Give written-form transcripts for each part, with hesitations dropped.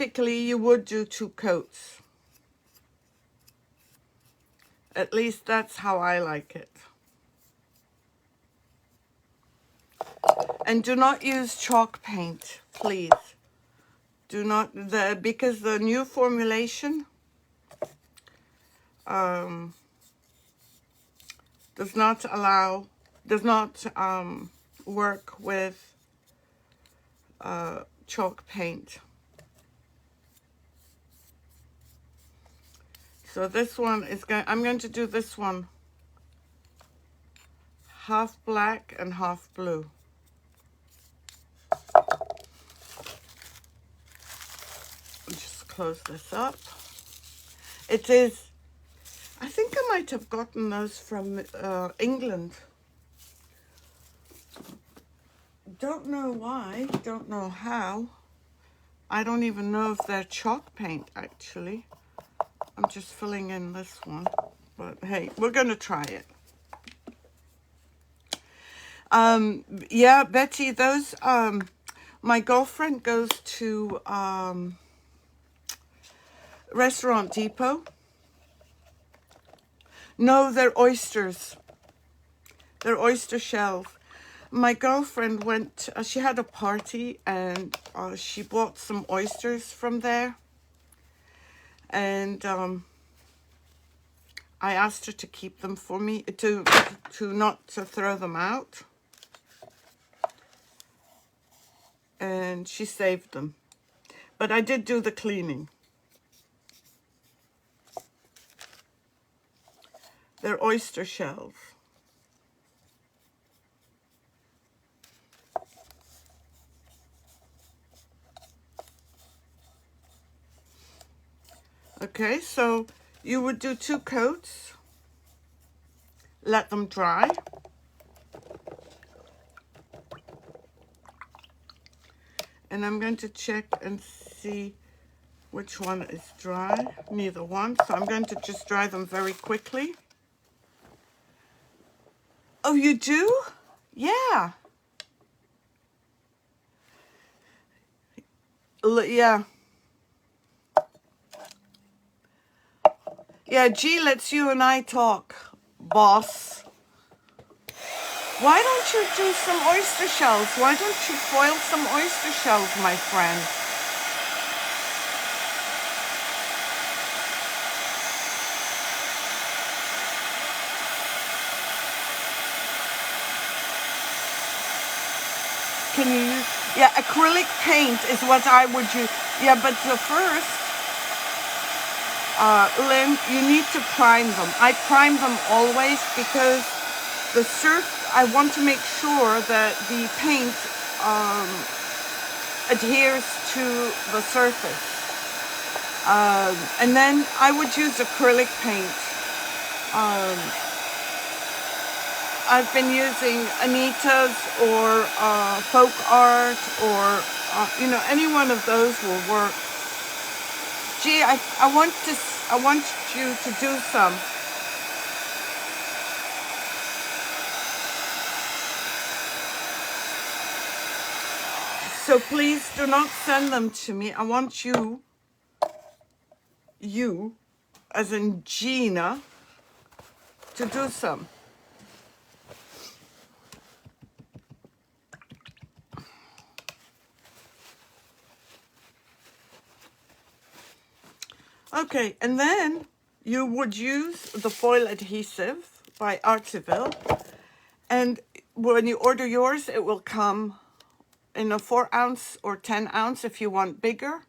typically you would do 2 coats. At least that's how I like it. And do not use chalk paint, please. Do not, because the new formulation does not work with chalk paint. So this one is I'm going to do this one half black and half blue. Just close this up. It is, I think I might have gotten those from England. Don't know why, don't know how. I don't even know if they're chalk paint, actually. I'm just filling in this one, but hey, we're gonna try it. Yeah, Betty, those, my girlfriend goes to Restaurant Depot. No, they're oysters. They're oyster shells. My girlfriend went, she had a party and she bought some oysters from there. And I asked her to keep them for me, to not to throw them out. And she saved them. But I did do the cleaning. They're oyster shells. Okay, so you would do 2 coats, let them dry. And I'm going to check and see which one is dry. Neither one, so I'm going to just dry them very quickly. Oh, you do? Yeah. Yeah. Yeah, gee, let's you and I talk, boss. Why don't you do some oyster shells? Why don't you foil some oyster shells, my friend? Can you use, yeah, acrylic paint is what I would use. Yeah, but the first, Lynn, you need to prime them. I prime them always because the I want to make sure that the paint adheres to the surface. And then I would use acrylic paint. I've been using Anita's or Folk Art or, you know, any one of those will work. Gee, I want you to do some. So please do not send them to me. I want you, as in Gina, to do some. Okay, and then you would use the foil adhesive by Artsville. And when you order yours, it will come in a 4-ounce or 10-ounce if you want bigger.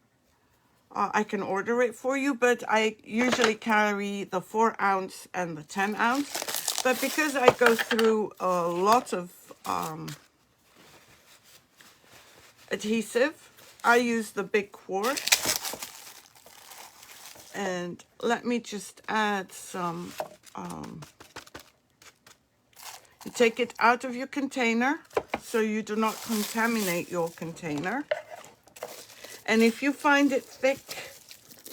I can order it for you, but I usually carry the 4-ounce and the 10-ounce. But because I go through a lot of adhesive, I use the big quart. And let me just add some, you take it out of your container so you do not contaminate your container. And if you find it thick,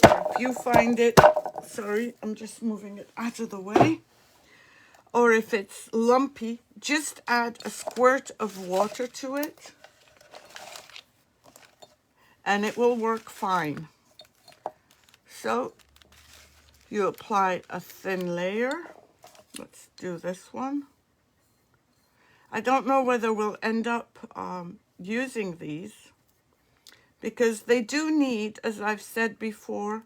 if you find it, sorry, I'm just moving it out of the way, or if it's lumpy, just add a squirt of water to it. and it will work fine. So you apply a thin layer. Let's do this one. I don't know whether we'll end up using these, because they do need, as I've said before,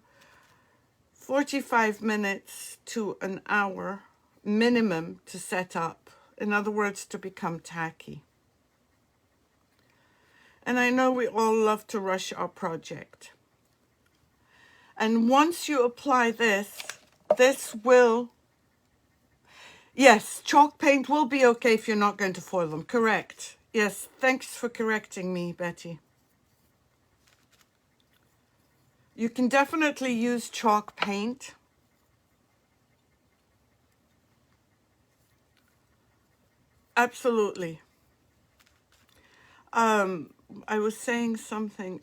45 minutes to an hour minimum to set up. In other words, to become tacky. And I know we all love to rush our project. And once you apply this, this will, yes, chalk paint will be okay if you're not going to foil them. Correct. Yes, thanks for correcting me, Betty. You can definitely use chalk paint. Absolutely. I was saying something.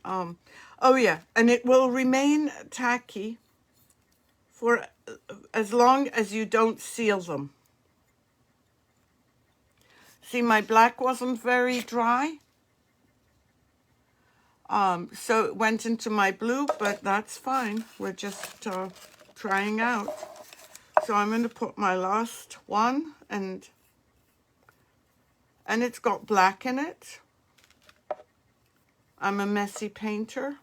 Oh yeah, and it will remain tacky for as long as you don't seal them. See, my black wasn't very dry. So it went into my blue, but that's fine. We're just trying out. So I'm going to put my last one, and it's got black in it. I'm a messy painter.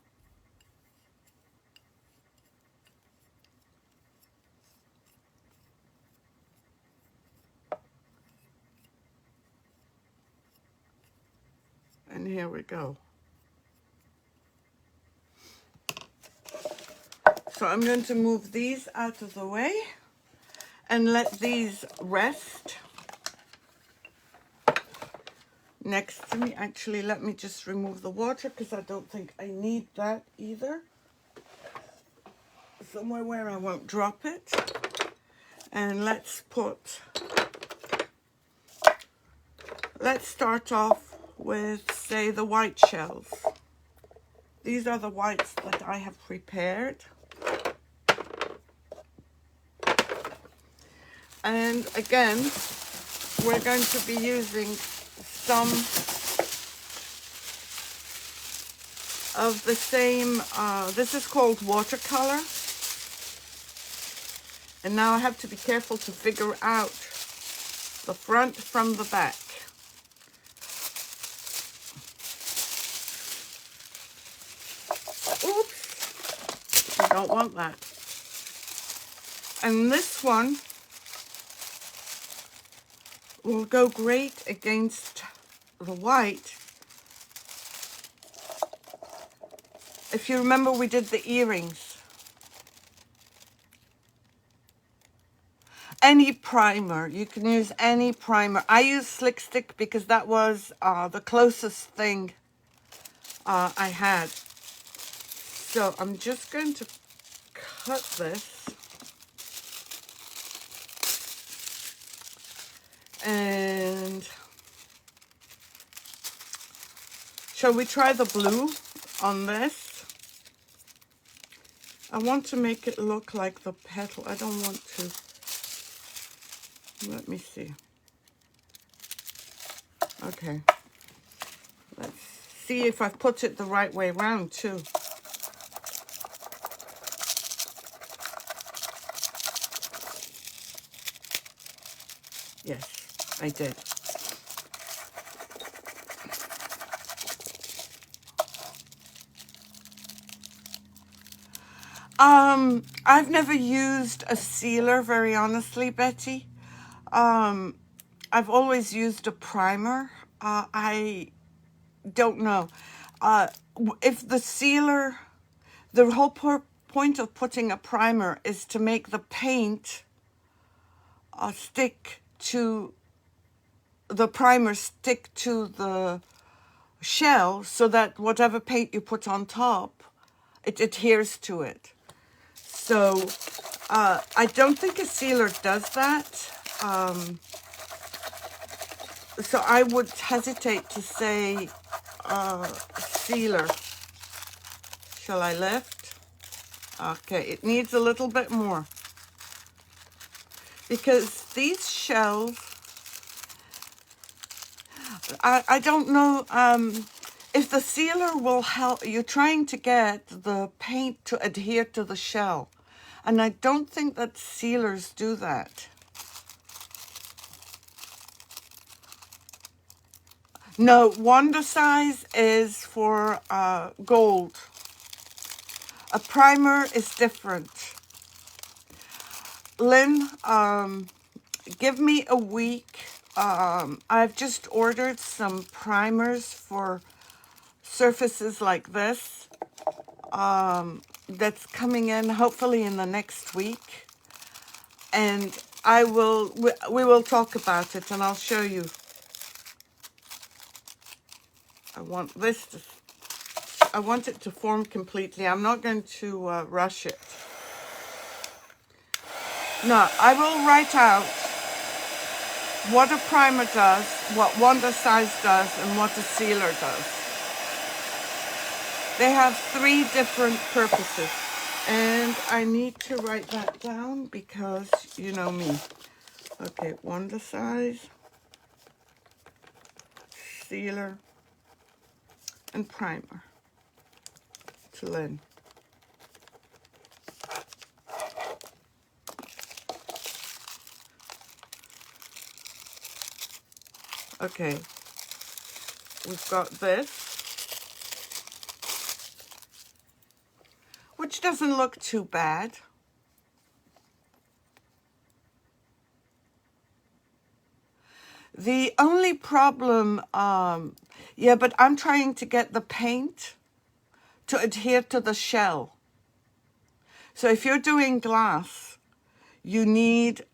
And here we go. So I'm going to move these out of the way and let these rest next to me. Actually, let me just remove the water because I don't think I need that either. Somewhere where I won't drop it. And let's start off with, say, the white shells. These are the whites that I have prepared. And again, we're going to be using some of the same, this is called watercolor. And now I have to be careful to figure out the front from the back. Oops, I don't want that. And this one will go great against the white. If you remember, we did the earrings. Any primer, you can use any primer. I use Slick Stick because that was the closest thing I had. So I'm just going to cut this. And shall we try the blue on this? I want to make it look like the petal. I don't want to. Let me see. Okay. Let's see if I've put it the right way around too. Yes, I did. I've never used a sealer, very honestly, Betty. I've always used a primer. I don't know. If the sealer, the whole point of putting a primer is to make the paint stick to, the primer stick to the shell so that whatever paint you put on top, it adheres to it. So I don't think a sealer does that. So I would hesitate to say sealer. Shall I lift? Okay, it needs a little bit more. Because these shells, I don't know, if the sealer will help, you're trying to get the paint to adhere to the shell. And I don't think that sealers do that. No, wonder size is for gold. A primer is different. Lynn, give me a week. I've just ordered some primers for surfaces like this. That's coming in hopefully in the next week. And we will talk about it and I'll show you. I want it to form completely. I'm not going to rush it. No, I will write out what a primer does, what wonder size does, and what a sealer does. They have 3 different purposes. And I need to write that down because you know me. Okay, wonder size, sealer, and primer to Lynn. Okay, we've got this, which doesn't look too bad. The only problem, yeah, but I'm trying to get the paint to adhere to the shell. So if you're doing glass, you need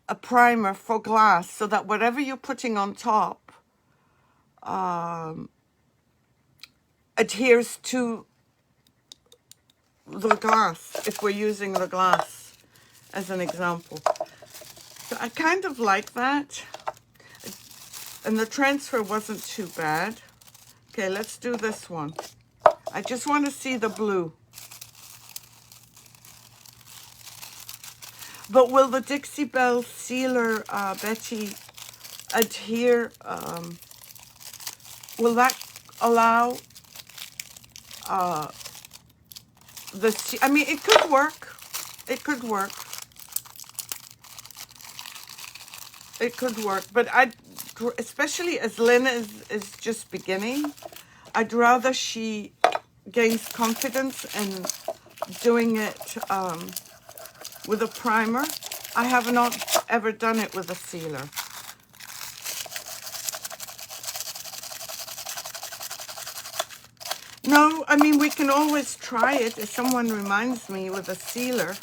a primer for glass so that whatever you're putting on top adheres to the glass, if we're using the glass as an example. So I kind of like that. And the transfer wasn't too bad. Okay, let's do this one. I just want to see the blue. But will the Dixie Belle sealer, Betty, adhere? Will that allow I mean, it could work. It could work. It could work. But especially as Lynn is just beginning, I'd rather she gains confidence in doing it with a primer. I have not ever done it with a sealer. No, I mean, we can always try it if someone reminds me with a sealer.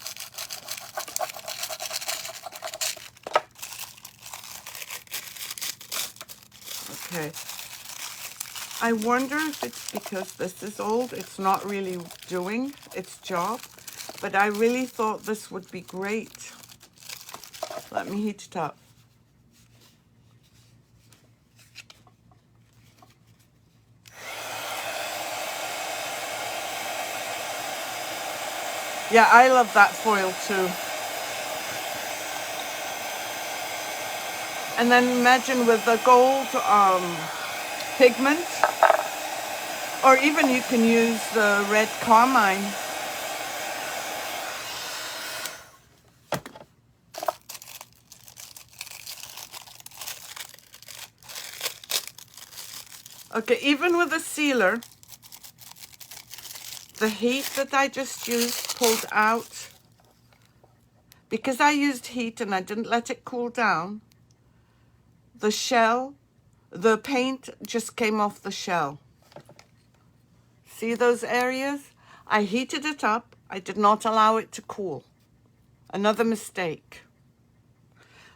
Okay. I wonder if it's because this is old, it's not really doing its job, but I really thought this would be great. Let me heat it up. Yeah, I love that foil too. And then imagine with the gold pigment, or even you can use the red carmine. Okay, even with a sealer, the heat that I just used pulled out. Because I used heat and I didn't let it cool down, the shell, the paint just came off the shell. See those areas? I heated it up. I did not allow it to cool. Another mistake.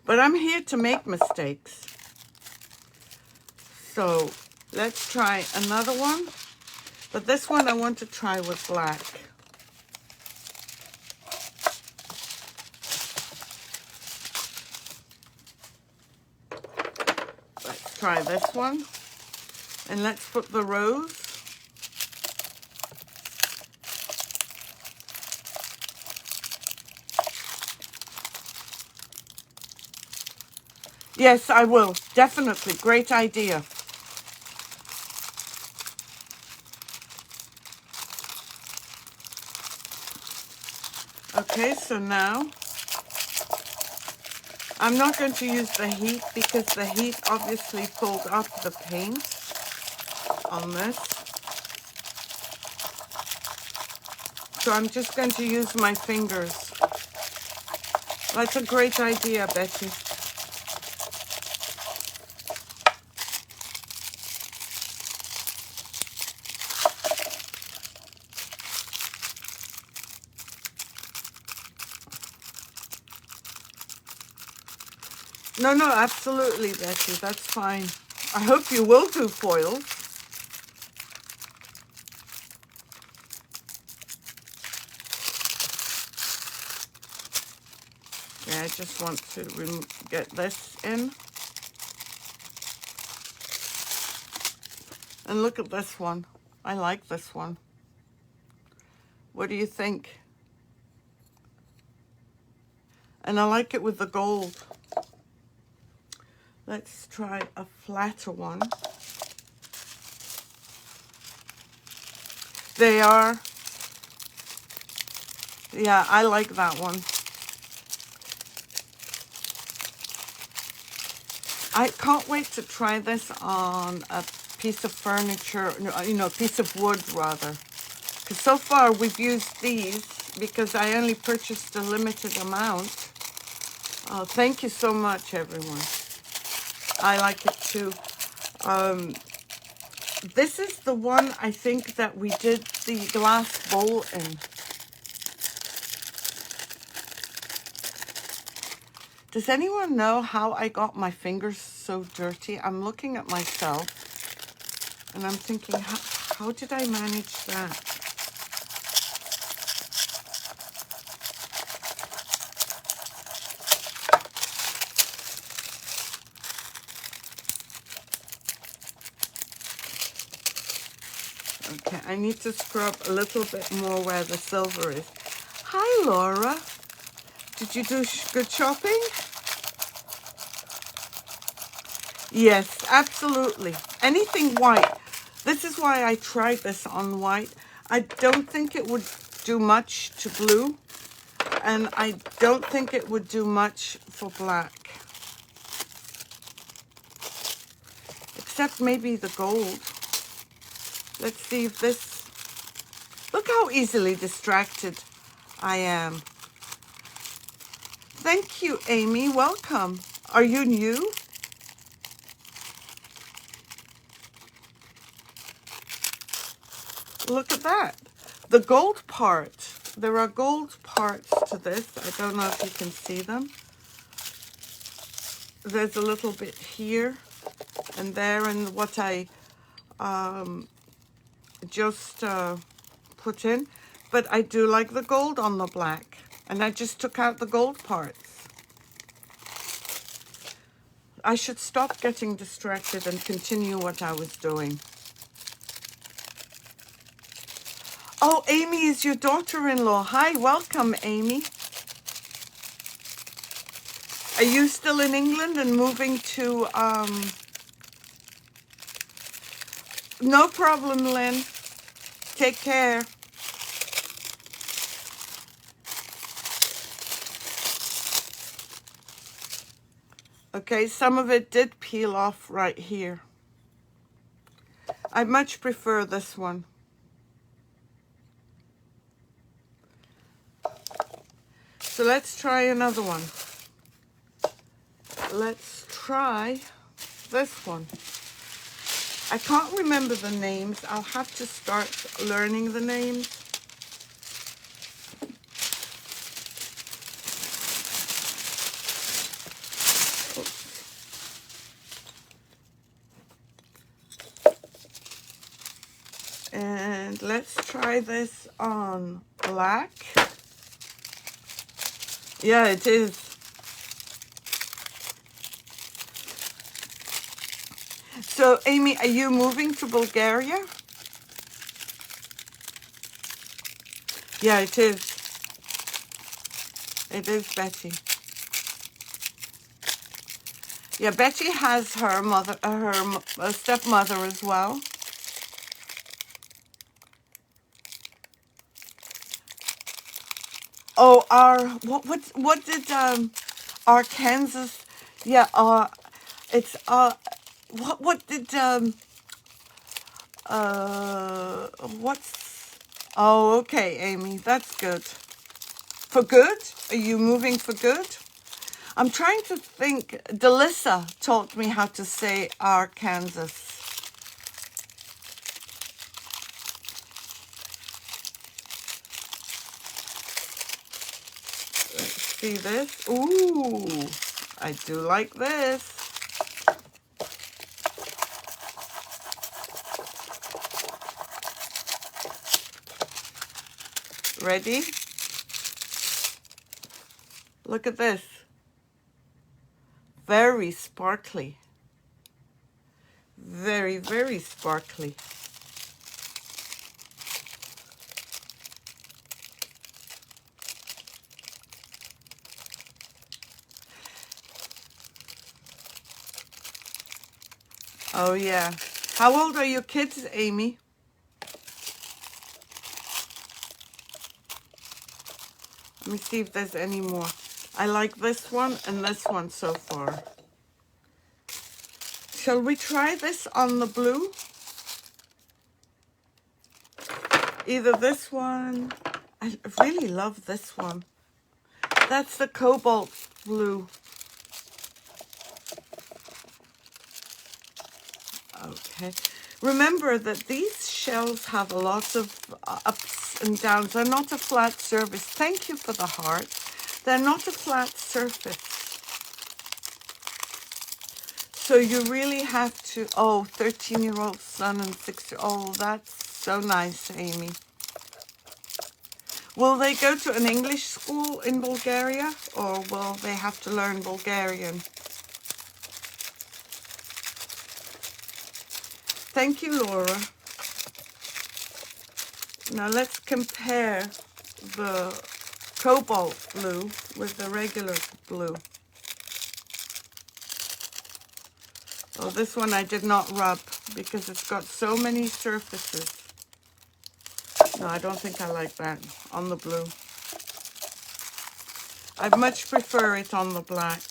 But I'm here to make mistakes. So let's try another one. But this one I want to try with black. Let's try this one. And let's put the rose. Yes, I will. Definitely. Great idea. Okay, so now I'm not going to use the heat because the heat obviously pulled up the paint on this. So I'm just going to use my fingers. That's a great idea, Betty. No, no, absolutely, Betty. That's fine. I hope you will do foils. Yeah, I just want to get this in. And look at this one. I like this one. What do you think? And I like it with the gold. Let's try a flatter one. They are. Yeah, I like that one. I can't wait to try this on a piece of furniture, you know, a piece of wood rather. Because so far we've used these because I only purchased a limited amount. Oh, thank you so much, everyone. I like it too. This is the one I think that we did the glass bowl in. Does anyone know how I got my fingers so dirty? I'm looking at myself and I'm thinking, how did I manage that? Okay, I need to scrub a little bit more where the silver is. Hi, Laura. Did you do good shopping? Yes, absolutely. Anything white. This is why I tried this on white. I don't think it would do much to blue, and I don't think it would do much for black. Except maybe the gold. Let's see if this... Look how easily distracted I am. Thank you, Amy. Welcome. Are you new? Look at that. The gold part. There are gold parts to this. I don't know if you can see them. There's a little bit here and there, and what I just put in. But I do like the gold on the black. And I just took out the gold parts. I should stop getting distracted and continue what I was doing. Oh, Amy is your daughter-in-law. Hi, welcome, Amy. Are you still in England and moving to... No problem, Lynn. Take care. Okay, some of it did peel off right here. I much prefer this one. So let's try another one. Let's try this one. I can't remember the names. I'll have to start learning the names. And let's try this on black. Yeah, it is. So, Amy, are you moving to Bulgaria? Yeah, it is. It is, Betty. Yeah, Betty has her mother, her stepmother as well. Oh, our what did our Kansas? Yeah, it's what did what's oh, okay, Amy, that's good. For good? Are you moving for good? I'm trying to think. Delissa taught me how to say Arkansas. Let's see this. Ooh, I do like this. Ready? Look at this. Very sparkly. Very, very sparkly. Oh, yeah. How old are your kids, Amy? Let me see if there's any more. I like this one and this one so far. Shall we try this on the blue? Either this one. I really love this one. That's the cobalt blue. Okay. Remember that these shells have a lot of ups and downs. They're not a flat surface. Thank you for the heart. They're not a flat surface. So you really have to, oh, 13-year-old son and 6, oh, that's so nice, Amy. Will they go to an English school in Bulgaria, or will they have to learn Bulgarian? Thank you, Laura. Now let's compare the cobalt blue with the regular blue. Oh, this one I did not rub because it's got so many surfaces. No, I don't think I like that on the blue. I'd much prefer it on the black.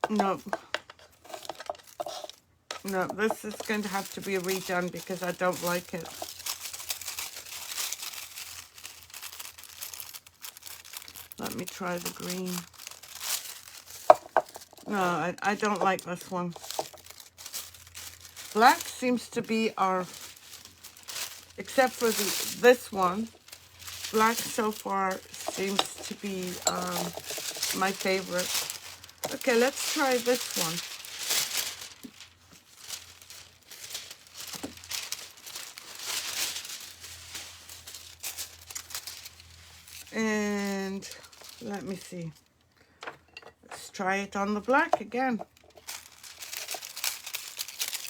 No. No, this is going to have to be redone because I don't like it. Let me try the green. No, I don't like this one. Black seems to be our, except for this one, black so far seems to be my favorite. Okay, let's try this one. And let me see. Let's try it on the black again.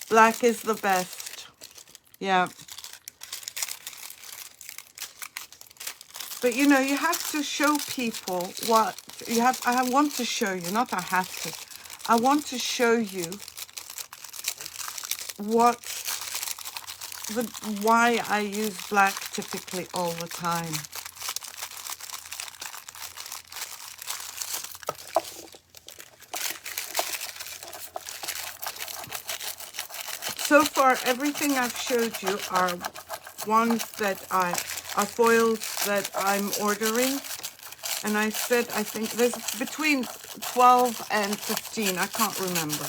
Black is the best. Yeah. But you know, you have to show people what you have. I want to show you, not I have to. I want to show you why I use black typically all the time. So far, everything I've showed you are ones that are foils that I'm ordering. And I said, I think there's between 12 and 15. I can't remember.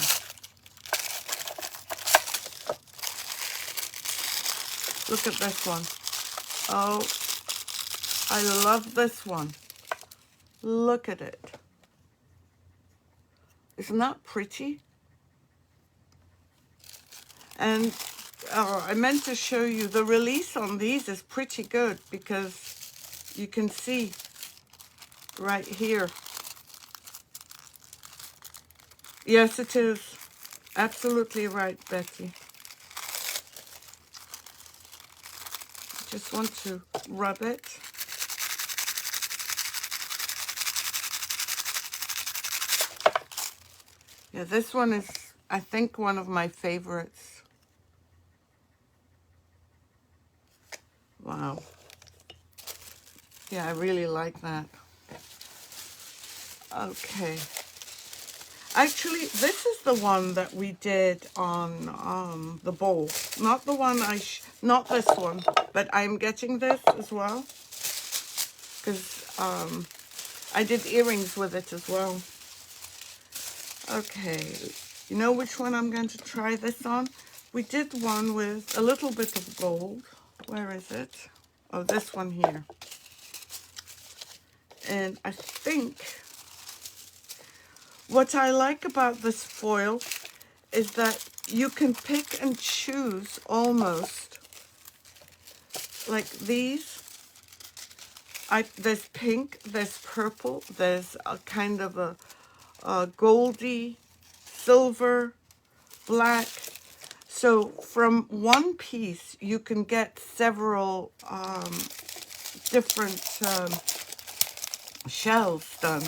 Look at this one. Oh, I love this one. Look at it. Isn't that pretty? And I meant to show you the release on these is pretty good because you can see right here. Yes, it is. Absolutely right, Betty. Just want to rub it. Yeah, this one is, I think, one of my favorites. Wow. Yeah, I really like that. Okay. Actually, this is the one that we did on the bowl. Not the one not this one, but I'm getting this as well. Because I did earrings with it as well. Okay. You know which one I'm going to try this on? We did one with a little bit of gold. Where is it? Oh, this one here. And I think what I like about this foil is that you can pick and choose almost. Like these, there's pink, there's purple, there's a kind of a goldy, silver, black. So from one piece, you can get several different shells done.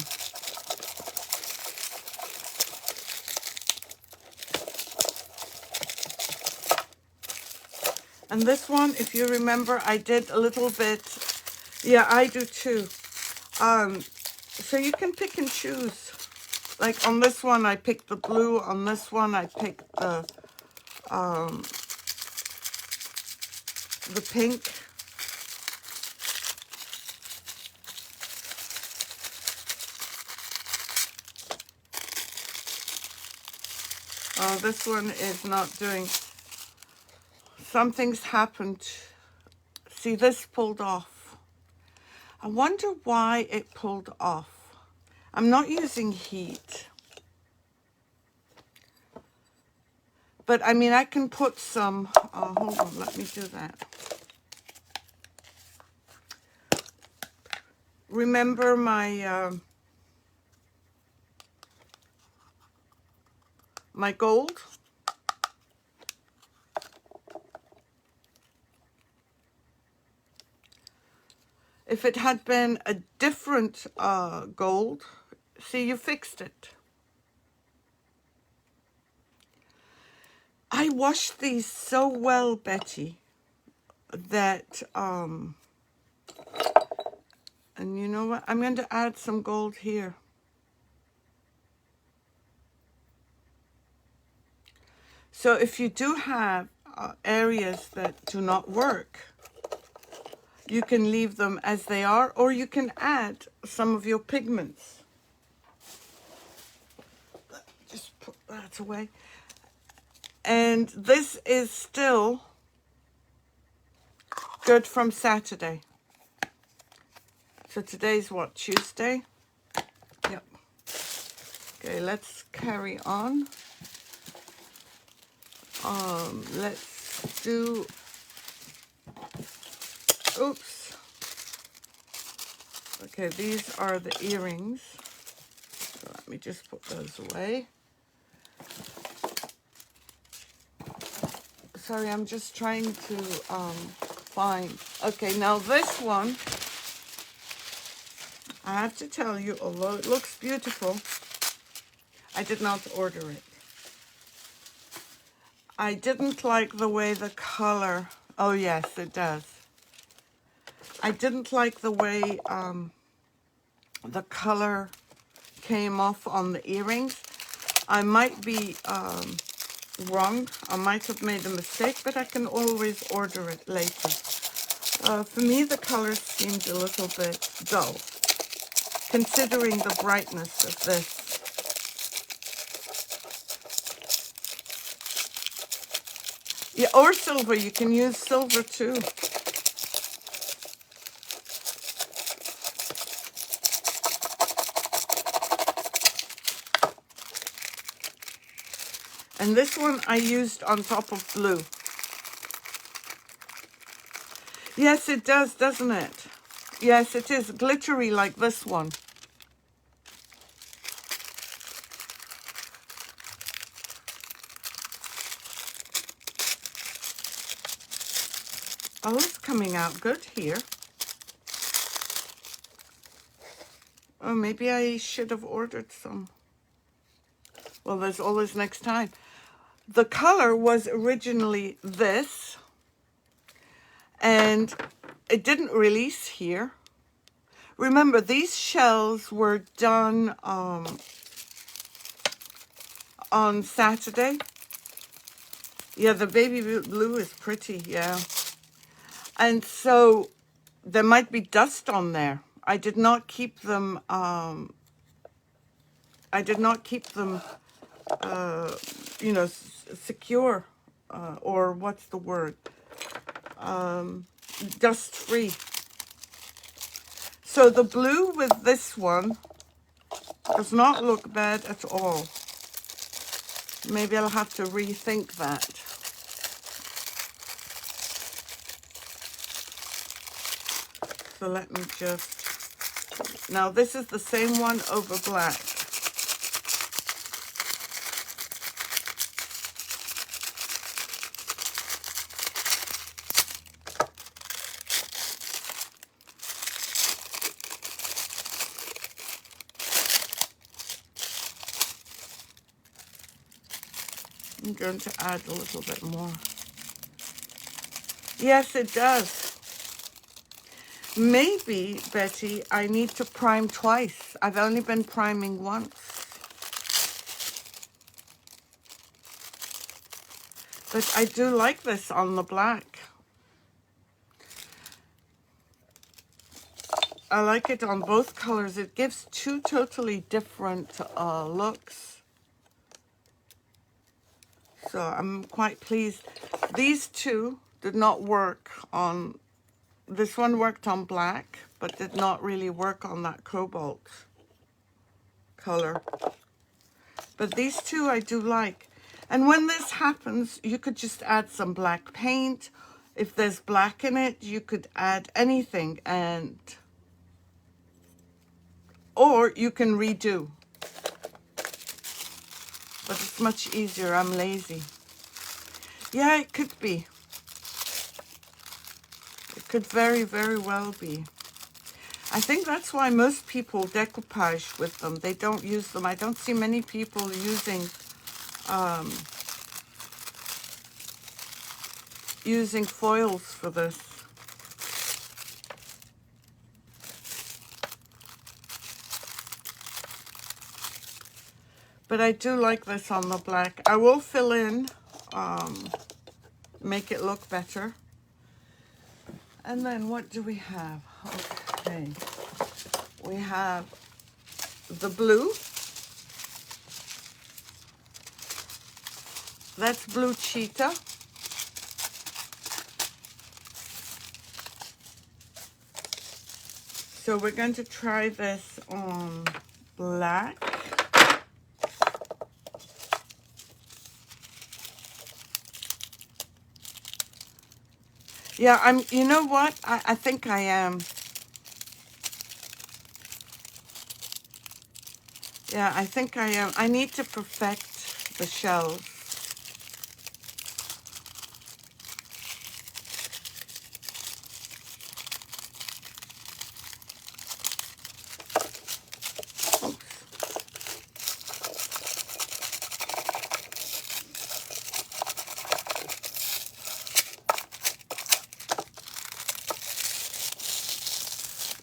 And this one, if you remember, I did a little bit. Yeah, I do too. So you can pick and choose. Like on this one, I picked the blue. On this one, I picked the pink. This one is not doing. Something's happened. See, this pulled off. I wonder why it pulled off. I'm not using heat. But I mean, I can put some, hold on, let me do that. Remember my, my gold? If it had been a different gold, see, you fixed it. I washed these so well, Betty, that, and you know what? I'm going to add some gold here. So if you do have areas that do not work, you can leave them as they are, or you can add some of your pigments. Just put that away. And this is still good from Saturday. So today's what, Tuesday? Yep. Okay, let's carry on. Let's do, oops. Okay, these are the earrings. So let me just put those away. Sorry, I'm just trying to find. Okay, now this one, I have to tell you, although it looks beautiful, I did not order it. I didn't like the way the color, oh yes, it does. I didn't like the way the color came off on the earrings. I might be wrong. I might have made a mistake, but I can always order it later. For me, the color seemed a little bit dull, considering the brightness of this. Yeah, or silver. You can use silver too. And this one I used on top of blue. Yes, it does, doesn't it? Yes, it is glittery like this one. Oh, it's coming out good here. Oh, maybe I should have ordered some. Well, there's always next time. The color was originally this, and it didn't release here. Remember, these shells were done on Saturday. Yeah, the baby blue is pretty, yeah. And so there might be dust on there. I did not keep them, you know, secure, or what's the word? Dust-free. So the blue with this one does not look bad at all. Maybe I'll have to rethink that. So let me just... Now this is the same one over black. I'm going to add a little bit more. Yes, it does. Maybe, Betty, I need to prime twice. I've only been priming once. But I do like this on the black. I like it on both colors. It gives two totally different looks. So I'm quite pleased. These two did not work on, this one worked on black, but did not really work on that cobalt color. But these two I do like. And when this happens, you could just add some black paint. If there's black in it, you could add anything, and or you can redo. But it's much easier. I'm lazy. Yeah, it could be. It could very, very well be. I think that's why most people decoupage with them. They don't use them. I don't see many people using foils for this. But I do like this on the black. I will fill in, make it look better. And then what do we have? Okay, we have the blue. That's blue cheetah. So we're going to try this on black. Yeah, you know what? I think I am. Yeah, I think I am. I need to perfect the shells.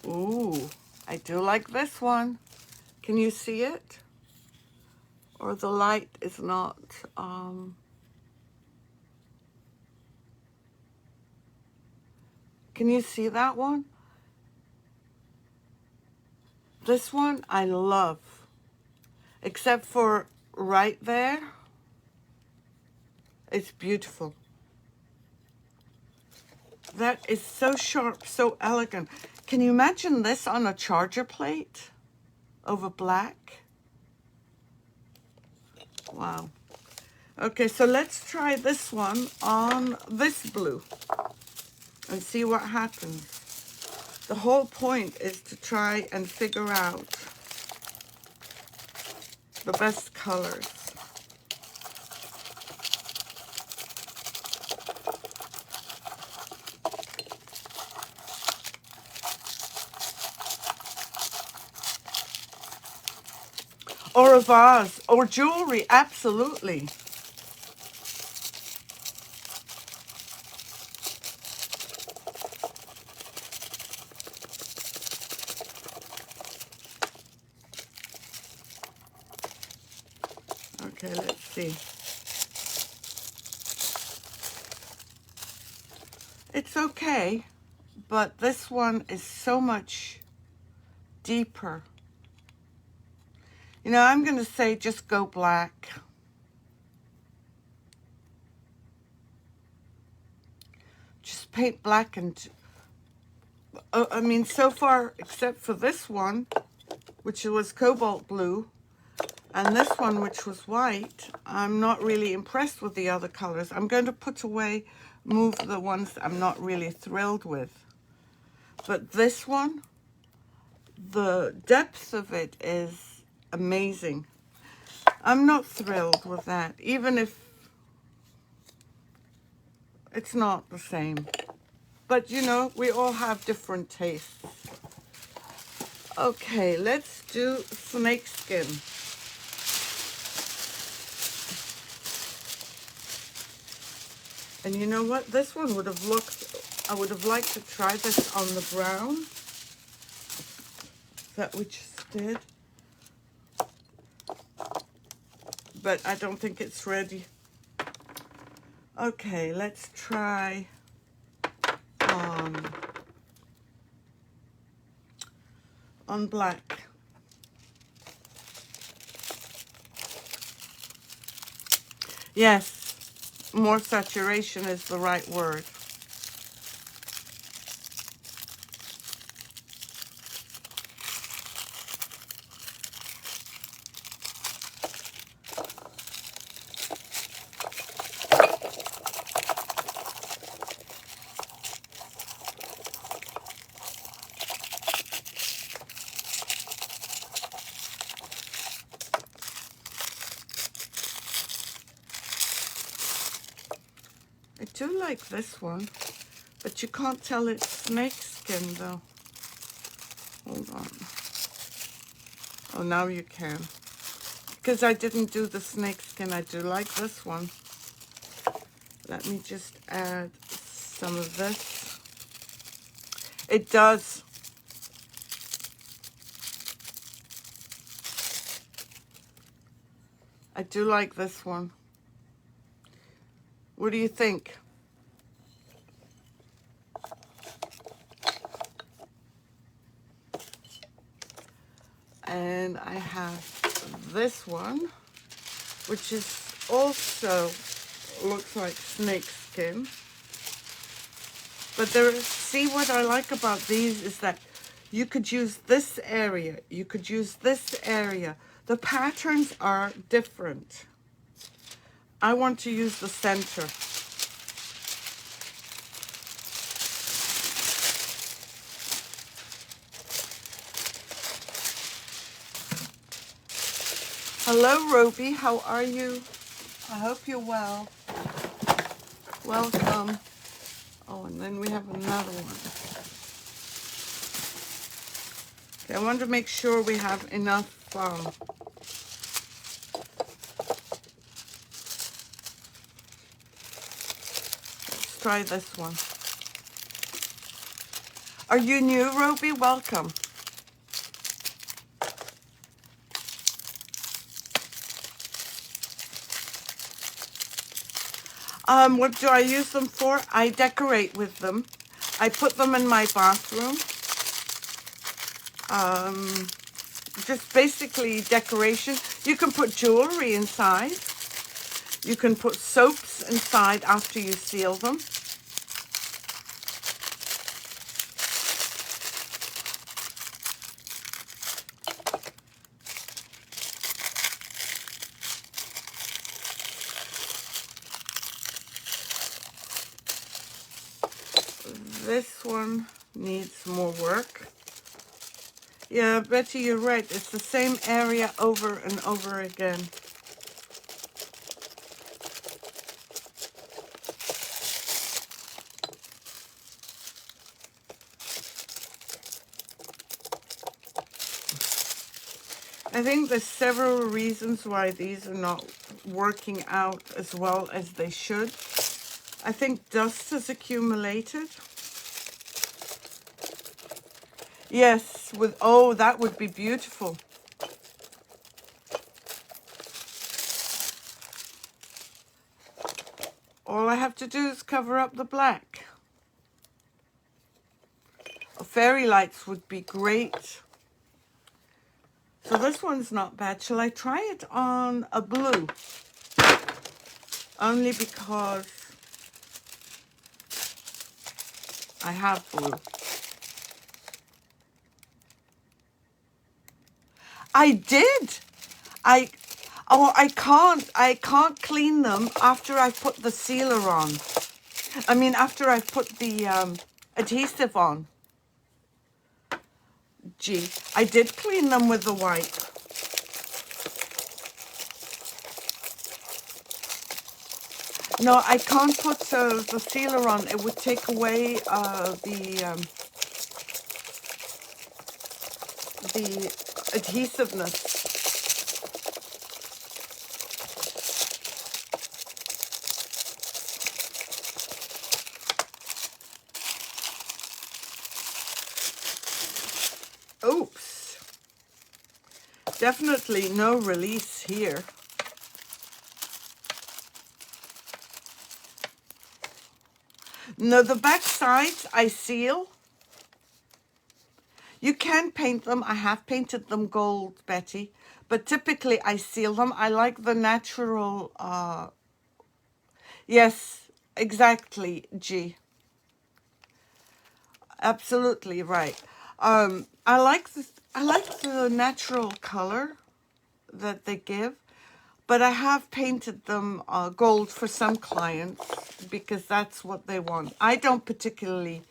Ooh, I do like this one. Can you see it? Or the light is not, can you see that one? This one I love, except for right there. It's beautiful. That is so sharp, so elegant. Can you imagine this on a charger plate over black? Wow. Okay, so let's try this one on this blue and see what happens. The whole point is to try and figure out the best colors. Or a vase, or jewelry, absolutely. Okay, let's see. It's okay, but this one is so much deeper. You know, I'm going to say just go black. Just paint black and, I mean, so far, except for this one, which was cobalt blue, and this one, which was white, I'm not really impressed with the other colors. I'm going to put away, move the ones I'm not really thrilled with. But this one, the depth of it is amazing. I'm not thrilled with that, even if it's not the same. But, you know, we all have different tastes. Okay, let's do snakeskin. And you know what? This one would have looked, I would have liked to try this on the brown that we just did. But I don't think it's ready. Okay, let's try on black. Yes, more saturation is the right word. I do like this one, but you can't tell it's snakeskin though. Hold on. Oh, now you can. Because I didn't do the snakeskin, I do like this one. Let me just add some of this. It does. I do like this one. What do you think? And I have this one, which is also looks like snakeskin. But there, see what I like about these is that you could use this area, you could use this area. The patterns are different. I want to use the center. Hello, Roby. How are you? I hope you're well. Welcome. Oh, and then we have another one. Okay, I want to make sure we have enough. Let's try this one. Are you new, Roby? Welcome. What do I use them for? I decorate with them. I put them in my bathroom. Just basically decoration. You can put jewelry inside. You can put soaps inside after you seal them. This one needs more work. Yeah, Betty, you're right. It's the same area over and over again. I think there's several reasons why these are not working out as well as they should. I think dust has accumulated. Yes, with, oh, that would be beautiful. All I have to do is cover up the black. Fairy lights would be great. So this one's not bad. Shall I try it on a blue? Only because I have blue. I did. I can't clean them after I put the sealer on. I mean, after I put the adhesive on. Gee, I did clean them with the wipe. No, I can't put the sealer on. It would take away the adhesiveness. Oops. Definitely no release here. No, the back sides I seal. You can paint them. I have painted them gold, Betty. But typically I seal them. I like the natural... yes, exactly, G. Absolutely right. I like the natural color that they give. But I have painted them gold for some clients because that's what they want. I don't particularly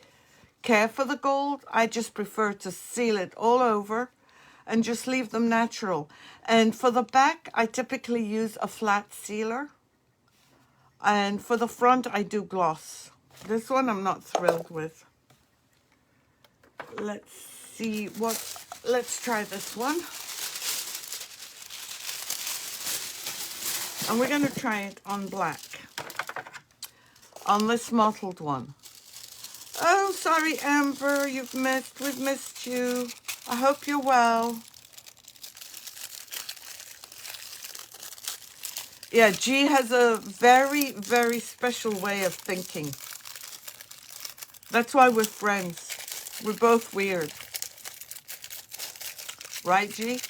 care for the gold. I just prefer to seal it all over and just leave them natural. And for the back, I typically use a flat sealer. And for the front, I do gloss. This one I'm not thrilled with. Let's see what... Let's try this one. And we're going to try it on black. On this mottled one. Oh, sorry, Amber, we've missed you. I hope you're well. Yeah, G has a very, very special way of thinking. That's why we're friends. We're both weird. Right, G?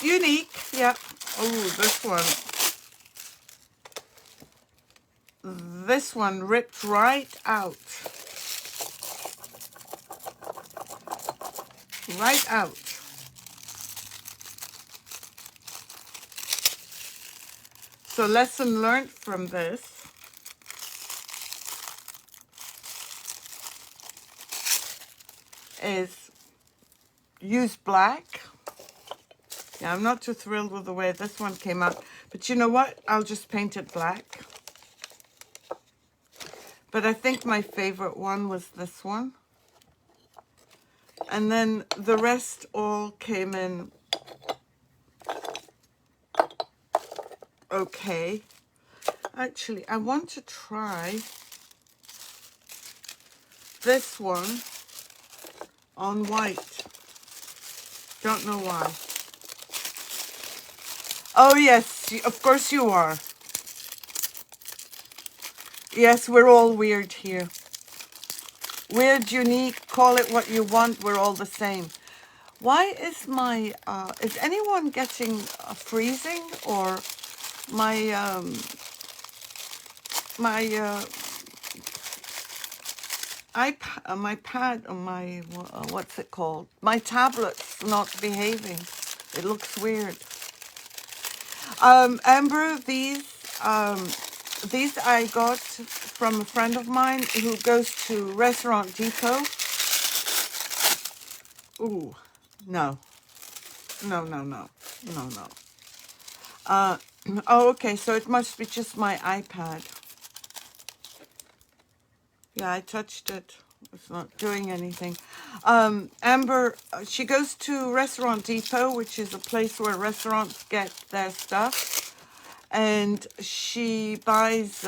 Unique, yeah. Oh, this one. This one ripped right out. Right out. So lesson learned from this is use black. Yeah, I'm not too thrilled with the way this one came out. But you know what? I'll just paint it black. But I think my favorite one was this one. And then the rest all came in okay. Actually, I want to try this one on white. Don't know why. Oh, yes, of course you are. Yes, we're all weird here. Weird, unique, call it what you want, we're all the same. Why is my, is anyone getting freezing or my, my pad, or my, what's it called? My tablet's not behaving. It looks weird. Amber, these I got from a friend of mine who goes to Restaurant Depot. Ooh, no. No, no, no, no, no. Oh, okay, so it must be just my iPad. Yeah, I touched it. It's not doing anything. Amber, she goes to Restaurant Depot, which is a place where restaurants get their stuff. And she buys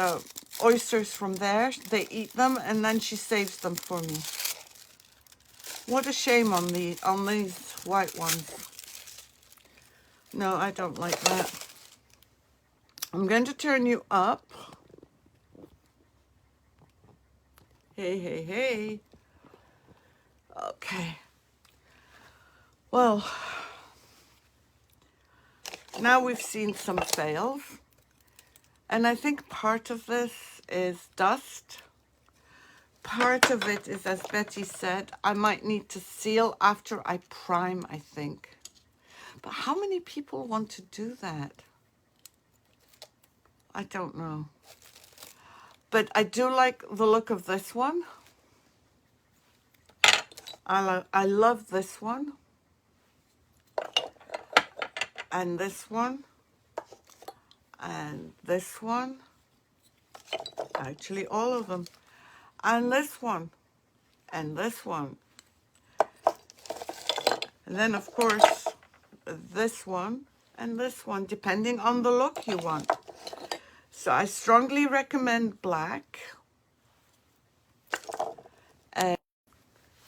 oysters from there. They eat them, and then she saves them for me. What a shame on these white ones. No, I don't like that. I'm going to turn you up. Hey, hey, hey. Okay. Well, now we've seen some fails. And I think part of this is dust. Part of it is, as Betty said, I might need to seal after I prime, I think. But how many people want to do that? I don't know. But I do like the look of this one. I love this one. And this one. And this one. Actually, all of them. And this one. And this one. And then, of course, this one and this one, depending on the look you want. So I strongly recommend black. And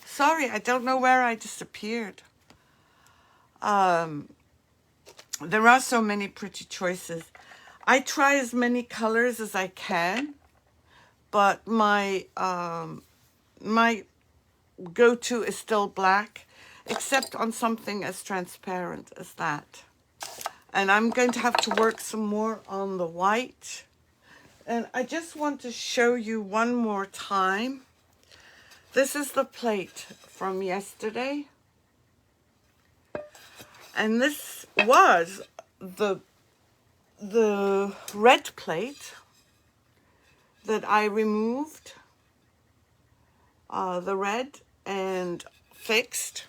sorry, I don't know where I disappeared. There are so many pretty choices. I try as many colors as I can, but my my go-to is still black, except on something as transparent as that. And I'm going to have to work some more on the white. And I just want to show you one more time. This is the plate from yesterday. And this was the red plate that I removed, the red, and fixed.